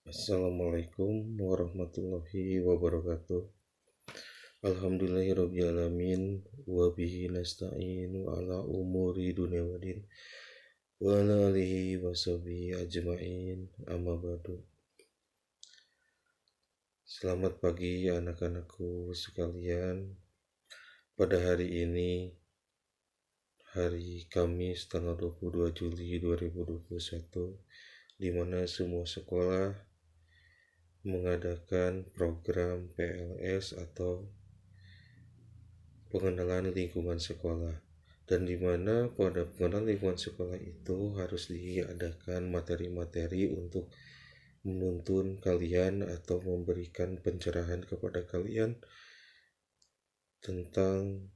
Assalamualaikum warahmatullahi wabarakatuh. Alhamdulillahirrabbilalamin. Wabihi nasta'inu ala umuri dunia wadin. Wa ala alihi wa sahbihi ajma'in. Amma ba'du. Selamat pagi anak-anakku sekalian. Pada hari ini, hari Kamis tanggal 22 Juli 2021, di mana semua sekolah mengadakan program PLS atau pengenalan lingkungan sekolah, dan di mana pada pengenalan lingkungan sekolah itu harus diadakan materi-materi untuk menuntun kalian atau memberikan pencerahan kepada kalian tentang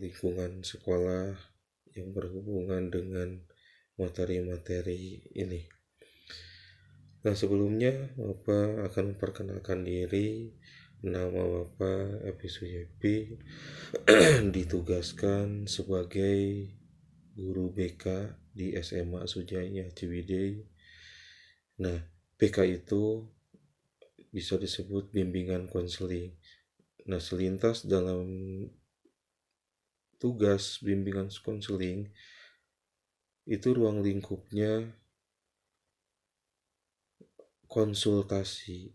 lingkungan sekolah yang berhubungan dengan materi-materi ini. Nah, sebelumnya Bapak akan memperkenalkan diri. Nama Bapak Epi Suyepi, ditugaskan sebagai guru BK di SMA Sujaya Ciwidey. Nah, BK itu bisa disebut bimbingan konseling. Nah, selintas dalam tugas bimbingan konseling itu ruang lingkupnya konsultasi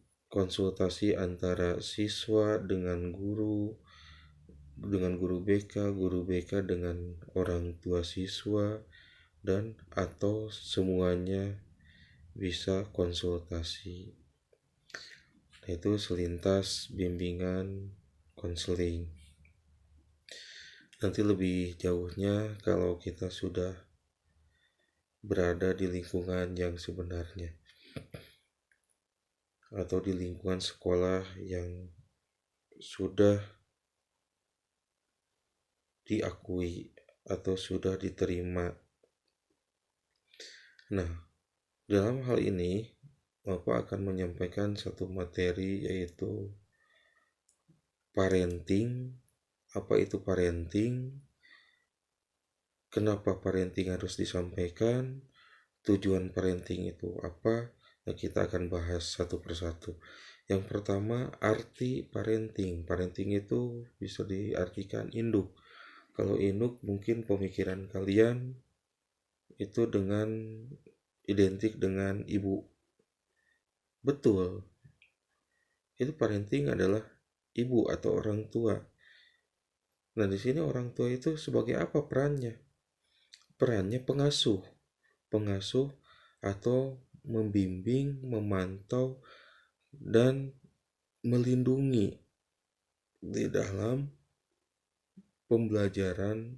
antara siswa dengan guru BK dengan orang tua siswa, dan atau semuanya bisa konsultasi. Itu selintas bimbingan konseling. Nanti lebih jauhnya kalau kita sudah berada di lingkungan yang sebenarnya atau di lingkungan sekolah yang sudah diakui atau sudah diterima. Nah, dalam hal ini Bapak akan menyampaikan satu materi, yaitu parenting. Apa itu parenting? Kenapa parenting harus disampaikan? Tujuan parenting itu apa? Nah, kita akan bahas satu persatu. Yang pertama, arti parenting. Parenting itu bisa diartikan induk. Kalau induk, mungkin pemikiran kalian itu dengan identik dengan ibu. Betul. Itu parenting adalah ibu atau orang tua. Nah, di sini orang tua itu sebagai apa perannya? Perannya pengasuh atau membimbing, memantau, dan melindungi di dalam pembelajaran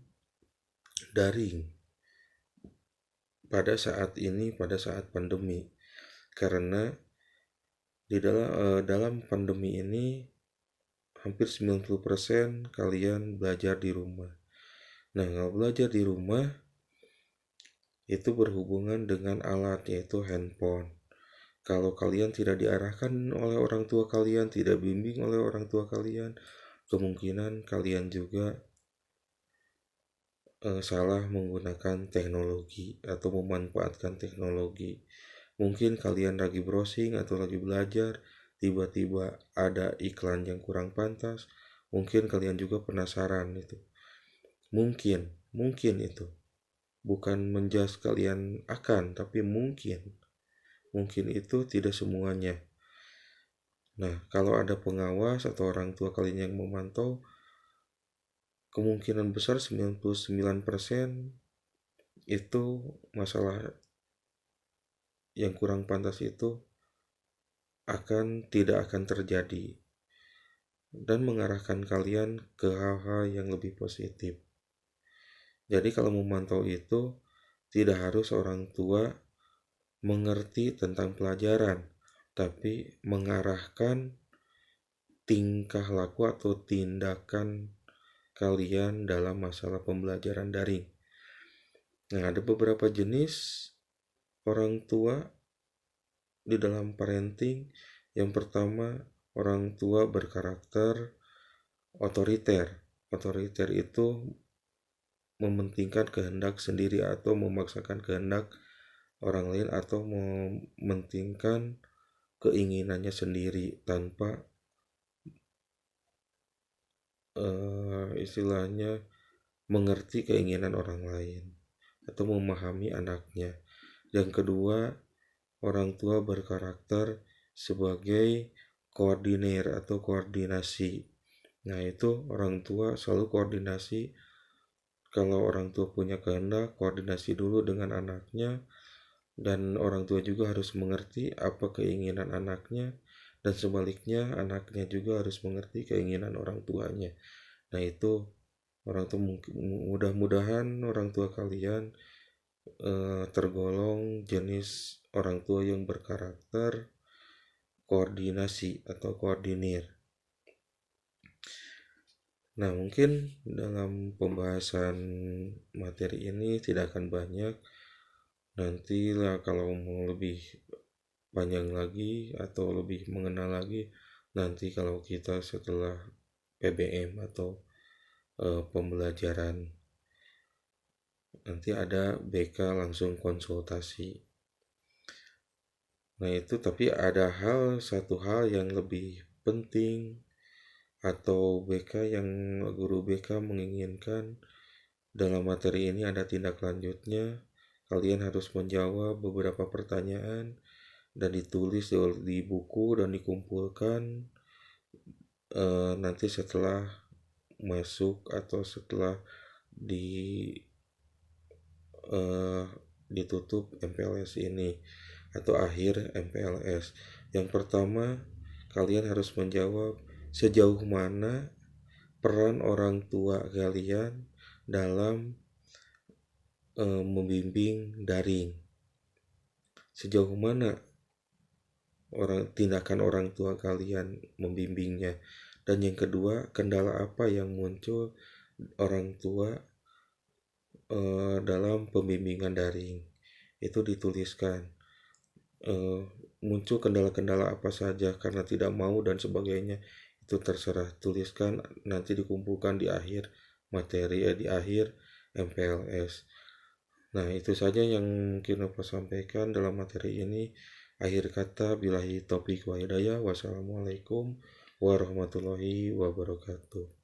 daring pada saat pandemi. Karena di dalam pandemi ini hampir 90% kalian belajar di rumah. Nah, kalau belajar di rumah itu berhubungan dengan alat, yaitu handphone. Kalau kalian tidak diarahkan oleh orang tua kalian, tidak bimbing oleh orang tua kalian, kemungkinan kalian juga salah menggunakan teknologi atau memanfaatkan teknologi. Mungkin kalian lagi browsing atau lagi belajar, tiba-tiba ada iklan yang kurang pantas. Mungkin kalian juga penasaran itu. Mungkin itu. Bukan menjudge kalian akan, tapi mungkin itu tidak semuanya. Nah, kalau ada pengawas atau orang tua kalian yang memantau, kemungkinan besar 99% itu masalah yang kurang pantas itu tidak akan terjadi, dan mengarahkan kalian ke hal-hal yang lebih positif. Jadi kalau memantau itu tidak harus orang tua mengerti tentang pelajaran, tapi mengarahkan tingkah laku atau tindakan kalian dalam masalah pembelajaran daring. Nah, ada beberapa jenis orang tua di dalam parenting. Yang pertama, orang tua berkarakter otoriter. Otoriter itu mementingkan kehendak sendiri atau memaksakan kehendak orang lain atau mementingkan keinginannya sendiri tanpa istilahnya mengerti keinginan orang lain atau memahami anaknya. Yang kedua, orang tua berkarakter sebagai koordinir atau koordinasi. Nah, itu orang tua selalu koordinasi. Kalau orang tua punya kehendak, koordinasi dulu dengan anaknya, dan orang tua juga harus mengerti apa keinginan anaknya, dan sebaliknya anaknya juga harus mengerti keinginan orang tuanya. Nah, itu orang tua mudah-mudahan orang tua kalian tergolong jenis orang tua yang berkarakter koordinasi atau koordinir. Nah, mungkin dalam pembahasan materi ini tidak akan banyak. Nantilah kalau mau lebih panjang lagi atau lebih mengenal lagi, nanti kalau kita setelah PBM atau pembelajaran, nanti ada BK langsung konsultasi. Nah, itu tapi ada satu hal yang lebih penting, atau guru BK menginginkan dalam materi ini ada tindak lanjutnya. Kalian harus menjawab beberapa pertanyaan dan ditulis di buku dan dikumpulkan nanti setelah masuk atau setelah di ditutup MPLS ini atau akhir MPLS. Yang pertama, kalian harus menjawab sejauh mana peran orang tua kalian dalam membimbing daring. Sejauh mana tindakan orang tua kalian membimbingnya. Dan yang kedua, kendala apa yang muncul orang tua dalam pembimbingan daring. Itu dituliskan. Muncul kendala-kendala apa saja karena tidak mau dan sebagainya, itu terserah, tuliskan, nanti dikumpulkan di akhir materi, di akhir MPLS. Nah, itu saja yang mungkin Bapak sampaikan dalam materi ini. Akhir kata, billahi taufiq wa hidayah. Wassalamualaikum warahmatullahi wabarakatuh.